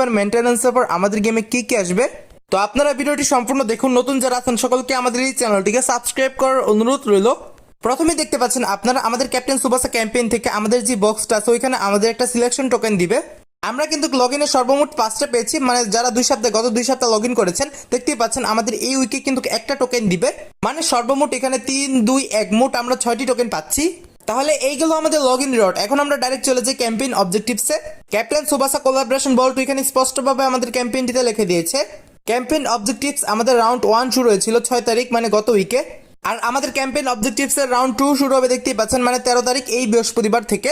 বৃহস্পতিবার মেইনটেনেন্সের পর আমাদের গেমে কি কি আসবে। তো আপনারা ভিডিওটি সম্পূর্ণ দেখুন। নতুন যারা আছেন সকলকে আমাদের এই চ্যানেলটিকে সাবস্ক্রাইব করার অনুরোধ রইল। প্রথমে দেখতে পাচ্ছেন আপনারা আমাদের ক্যাপ্টেন সুবাসা ক্যাম্পেইন থেকে আমাদের যে বক্সটা আছে ওইখানে আমাদের একটা সিলেকশন টোকেন দিবে। আমরা কিন্তু লগ ইনে সর্বমোট 5টা পেয়েছি, মানে যারা গত 2 সপ্তাহ লগ ইন করেছেন দেখতেই পাচ্ছেন আমাদের এই উইকে কিন্তু একটা টোকেন দিবে, মানে সর্বমোট এখানে 3 2 1 মোট আমরা 6টি টোকেন পাচ্ছি। তাহলে এইগুলো আমাদের লগ ইন রিওয়ার্ড। এখন আমরা ডাইরেক্ট চলে যাই ক্যাম্পেইন অবজেক্টিভসে। ক্যাপ্টেন সুবাসা কোলাবরেশন বল 2 এখানে স্পষ্টভাবে আমাদের ক্যাম্পেইনটিতে লিখে দিয়েছে। ক্যাম্পেইন অবজেক্টিভস আমাদের রাউন্ড 1 শুরু হয়েছিল 6 তারিখ, মানে গত উইকে। আর আমাদের ক্যাম্পেইন অবজেক্টিভস এর রাউন্ড 2 শুরু হবে দেখতেই পাচ্ছেন, মানে 13 তারিখ এই বৃহস্পতিবার থেকে।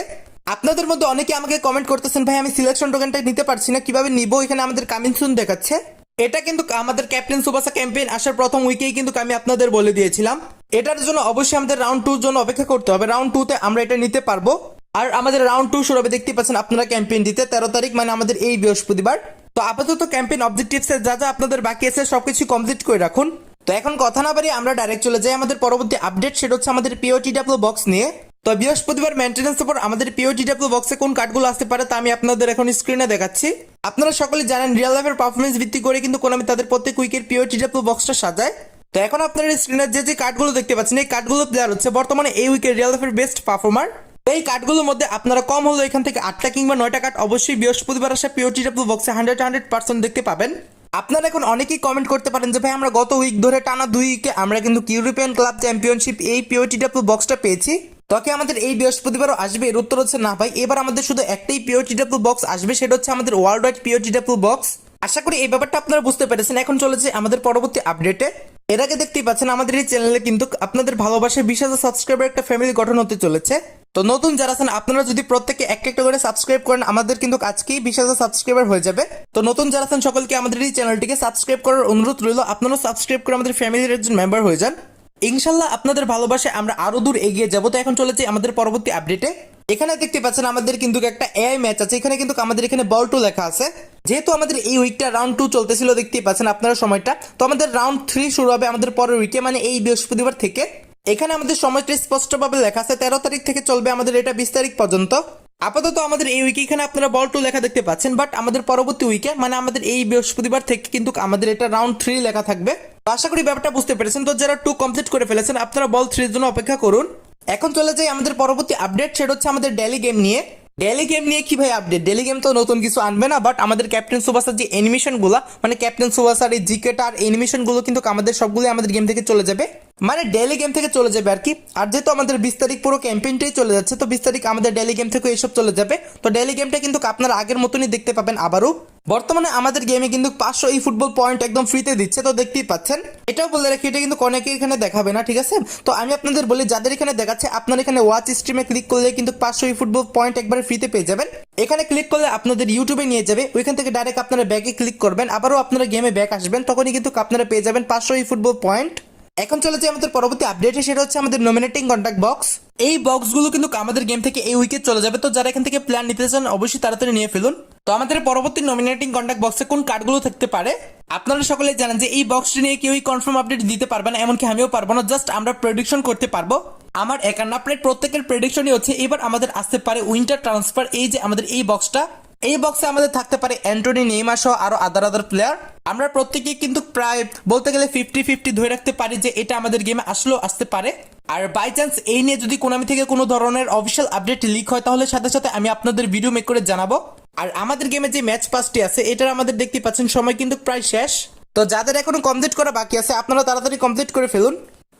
আপনাদের মধ্যে অনেকে আমাকে কমেন্ট করতেছেন, ভাই আমি সিলেকশন টোকেনটা নিতে পারছি না, কিভাবে নিব? এখানে আমাদের কামিং সুন দেখাচ্ছে। এটা কিন্তু আমাদের ক্যাপ্টেন সুবাসা ক্যাম্পেইন আসার প্রথম উইকেই কিন্তু আমি আপনাদের বলে দিয়েছিলাম। এটার জন্য অবশ্যই আমাদের রাউন্ড 2 জন্য অপেক্ষা করতে হবে। রাউন্ড 2 তে আমরা এটা নিতে পারবো। আর আমাদের রাউন্ড 2 শুরু হবে দেখতেই পাচ্ছেন আপনারা ক্যাম্পেইন দিতে 13 তারিখ, মানে আমাদের এই বৃহস্পতিবার। তো আপাতত ক্যাম্পেইন অবজেক্টিভস এর যা যা আপনাদের বাকি আছে সবকিছু কমপ্লিট করে রাখুন। তো এখন কথা না বাড়িয়ে আমরা ডাইরেক্ট চলে যাই আমাদের পরবর্তী আপডেট, সেটা হচ্ছে আমাদের পিওটিডব্লিউ বক্স নিয়ে। তো বৃহস্পতিবার মেইনটেনেন্স উপর আমাদের পিওটিডব্লিউ বক্সে কোন কার্ডগুলো আসতে পারে তা আমি আপনাদের এখন স্ক্রিনে দেখাচ্ছি। আপনারা সকলেই জানেন রিয়েল লাইফের পারফরমেন্স ভিত্তি করে কিন্তু কোনামি তাদের প্রত্যেক উইকের পিওটিডব্লিউ বক্সটা সাজায়। তো এখন আপনারা স্ক্রিনে যে কার্ডগুলো দেখতে পাচ্ছেন এই কার্ডগুলো প্লেয়ার হচ্ছে বর্তমানে এই উইকের রিয়েল লাইফের বেস্ট পারফর্মার। এই কার্ডগুলোর মধ্যে আপনারা কম হলেও এখান থেকে 8টা কিংবা 9টা কার্ড অবশ্যই বৃহস্পতিবার আসা পিওটিডব্লিউ বক্সে 100% দেখতে পাবেন। আপনারা এখন অনেকেই কমেন্ট করতে পারেন যে ভাই আমরা গত উইক ধরে টানা 2 উইকে আমরা কিন্তু ইউরোপিয়ান ক্লাব চ্যাম্পিয়নশিপ এই পিওটিডব্লিউ বক্সটা পেয়েছি, তোকে আমাদের এই বৃহস্পতিবারও আসবে? এর উত্তর হচ্ছে না ভাই, এবার আমাদের শুধু একটাই পিওটিডব্লিউ বক্স আসবে, সেটা হচ্ছে আমাদের ওয়ার্ল্ড ওয়াইড পিওটিডব্লিউ বক্স। আশা করি এই ব্যাপারটা আপনারা বুঝতে পেরেছেন। এখন চলেছে আমাদের পরবর্তী আপডেটে। এর আগে দেখতেই পাচ্ছেন আমাদের এই চ্যানেলে কিন্তু আপনাদের ভালোবাসায় 20,000 সাবস্ক্রাইবার একটা ফ্যামিলি গঠন হতে চলেছে। তো নতুন যারা আছেন আপনারা যদি প্রত্যেকে একটা করে সাবস্ক্রাইব করেন আমাদের কিন্তু আজকেই 20,000 সাবস্ক্রাইবার হয়ে যাবে। তো নতুন যারা আছেন সকলকে আমাদের এই চ্যানেলটিকে সাবস্ক্রাইব করার অনুরোধ রইল। আপনারাও সাবস্ক্রাইব করে আমাদের ফ্যামিলির একজন মেম্বার হয়ে যান। ইনশাল্লাহ আপনাদের ভালোবাসায় আমরা আরো দূর এগিয়ে যাব। তো এখন চলেছে আমাদের পরবর্তী আপডেটে। এখানে দেখতে পাচ্ছেন আমাদের কিন্তু একটা এআই ম্যাচ আছে। এখানে কিন্তু আমাদের এখানে বল 2 লেখা আছে। যেহেতু আমাদের এই উইকটা রাউন্ড 2 চলতেছিল দেখতেই পাচ্ছেন আপনারা সময়টা, তো আমাদের রাউন্ড 3 শুরু হবে আমাদের পরের উইকে, মানে এই বৃহস্পতিবার থেকে। এখানে আমাদের সময়টা স্পষ্টভাবে লেখা আছে 13 তারিখ থেকে চলবে আমাদের এটা 20 তারিখ পর্যন্ত। আপাতত আমাদের এই উইকে এখানে আপনারা বল 2 লেখা দেখতে পাচ্ছেন, বাট আমাদের পরবর্তী উইকে মানে আমাদের এই বৃহস্পতিবার থেকে কিন্তু আমাদের এটা রাউন্ড 3 লেখা থাকবে। তো আশা করি ব্যাপারটা বুঝতে পেরেছেন। তো যারা 2 কমপ্লিট করে ফেলেছেন আপনারা বল 3 এর জন্য অপেক্ষা করুন। এখন চলে যাই আমাদের পরবর্তী আপডেট, সেটা হচ্ছে আমাদের ডেইলি গেম নিয়ে। ডেইলি গেম নিয়ে কি ভাই আপডেট? ডেইলি গেম তো নতুন কিছু আনবে না, বাট আমাদের ক্যাপ্টেন সুবাসার যে অ্যানিমেশন গুলা, মানে ক্যাপ্টেন সুবাসার এই জিকেটা আর অ্যানিমেশন গুলো কিন্তু আমাদের সবগুলো আমাদের গেম থেকে চলে যাবে, মানে ডেইলি গেম থেকে চলে যাবে আর কি। আর যেহেতু আমাদের 20 তারিখ পুরো ক্যাম্পেইনটাই চলে যাচ্ছে, তো 20 তারিখ আমাদের ডেইলি গেম থেকে এইসব চলে যাবে। তো ডেইলি গেমটা কিন্তু আপনারা আগের মতনই দেখতে পাবেন আবারও। বর্তমানে আমাদের গেমে কিন্তু 500 এই ফুটবল পয়েন্ট একদম ফ্রিতে দিচ্ছে, তো দেখতেই পাচ্ছেন। এটাও বলে রাখি এটা কিন্তু অনেকে এখানে দেখাবে না, ঠিক আছে? তো আমি আপনাদের বলি যাদের এখানে দেখাচ্ছে আপনারা এখানে ওয়াচ স্ট্রিমে ক্লিক করলে কিন্তু 500 এই ফুটবল পয়েন্ট একবারে ফ্রিতে পেয়ে যাবেন। এখানে ক্লিক করলে আপনাদের ইউটিউবে নিয়ে যাবে, ওইখান থেকে ডাইরেক্ট আপনারা ব্যাকে ক্লিক করবেন, আবারও আপনারা গেমে ব্যাক আসবেন, তখনই কিন্তু আপনারা পেয়ে যাবেন 500 এই ফুটবল পয়েন্ট। এখন চলে যাই আমাদের পরবর্তী আপডেটে, সেটা হচ্ছে আমাদের নমিনেটিং কন্ট্যাক্ট বক্স। এই বক্সগুলো কিন্তু আমাদের গেম থেকে এই উইকে চলে যাবে। তো যারা এখান থেকে প্ল্যান নিতে চান অবশ্যই তাড়াতাড়ি নিয়ে ফেলুন। তো আমাদের পরবর্তী নমিনেটিং কন্ট্যাক্ট বক্সে কোন কার্ডগুলো থাকতে পারে আপনারা সকলে জানেন যে এই বক্সটি নিয়ে কেউই কনফার্ম আপডেট দিতে পারবে না, এমনকি আমিও পারবো না। জাস্ট আমরা প্রেডিকশন করতে পারবো। আমার একান্ন প্লেট প্রত্যেকের প্রেডিকশনই হচ্ছে এবার আমাদের আসতে পারে উইন্টার ট্রান্সফার। এই যে আমাদের এই বক্সটা, এই বক্সে আমাদের থাকতে পারে অ্যান্টনি, নেইমার সহ আরো আদার প্লেয়ার। আমরা প্রত্যেকেই কিন্তু প্রায় বলতে গেলে 50-50 ধরে রাখতে পারি যে এটা আমাদের গেমে আসলেও আসতে পারে। আর বাই চান্স এই নিয়ে যদি কোনামি থেকে কোনো ধরনের অফিসিয়াল আপডেট লিক হয় তাহলে সাথে সাথে আমি আপনাদের ভিডিও মেক করে জানাবো। আর আমাদের গেমে যে ম্যাচ পাসটি আছে এটার আমাদের দেখতে পাচ্ছেন সময় কিন্তু প্রায় শেষ। তো যাদের এখনো কমপ্লিট করা বাকি আছে আপনারা তাড়াতাড়ি কমপ্লিট করে ফেলুন।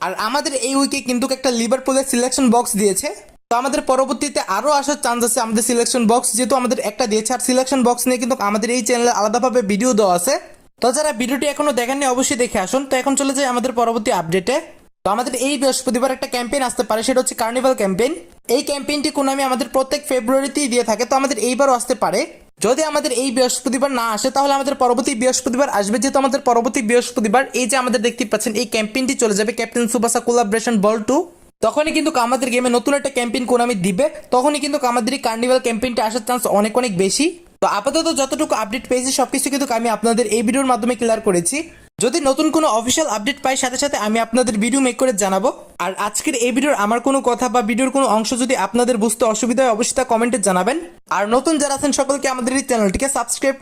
আর আমাদের এই উইকে কিন্তু একটা লিভারপুলের সিলেকশন বক্স দিয়েছে। তো আমাদের পরবর্তীতে আরো আসার চান্স আছে আমাদের সিলেকশন বক্স, যেহেতু আমাদের একটা দিয়েছে। আর সিলেকশন বক্স নিয়ে কিন্তু আমাদের এই চ্যানেলে আলাদাভাবে ভিডিও দেওয়া আছে। তো যারা ভিডিওটি এখনো দেখেননি অবশ্যই দেখে আসুন। তো এখন চলে যাই আমাদের পরবর্তী আপডেটে। তো আমাদের এই বৃহস্পতিবার একটা ক্যাম্পেইন আসতে পারে, সেটা হচ্ছে কার্নিভাল ক্যাম্পেইন। এই ক্যাম্পেইনটি কোনামি আমাদের প্রত্যেক ফেব্রুয়ারিতেই দিয়ে থাকে, তো আমাদের এইবারও আসতে পারে। যদি আমাদের এই বৃহস্পতিবার না আসে তাহলে আমাদের পরবর্তী বৃহস্পতিবার আসবে। যেহেতু আমাদের পরবর্তী বৃহস্পতিবার এই যে আমাদের দেখতে পাচ্ছেন এই ক্যাম্পেইনটি চলে যাবে ক্যাপ্টেন সুবাসা কোলাবরেশন বল 2, তখনই কিন্তু আমাদের গেমে নতুন একটা ক্যাম্পেইন কোনামি দিবে, তখনই কিন্তু আমাদের এই কার্নিভাল ক্যাম্পেইনটা আসার চান্স অনেক অনেক বেশি। তো আপাতত যতটুকু আপডেট পেয়েছি সবকিছু কিন্তু আমি আপনাদের এই ভিডিওর মাধ্যমে ক্লিয়ার করেছি। যদি নতুন কোনো অফিসিয়াল আপডেট পাই সাথে সাথে আমি আপনাদের ভিডিও মেক করে জানাবো। আর আজকের এই ভিডিওর আমার কোনো কথা বা ভিডিওর কোনো অংশ যদি আপনাদের বুঝতে অসুবিধা হয় অবশ্যই তা কমেন্টে জানাবেন। আর নতুন যারা আছেন সকলকে আমাদের এই চ্যানেলটিকে সাবস্ক্রাইব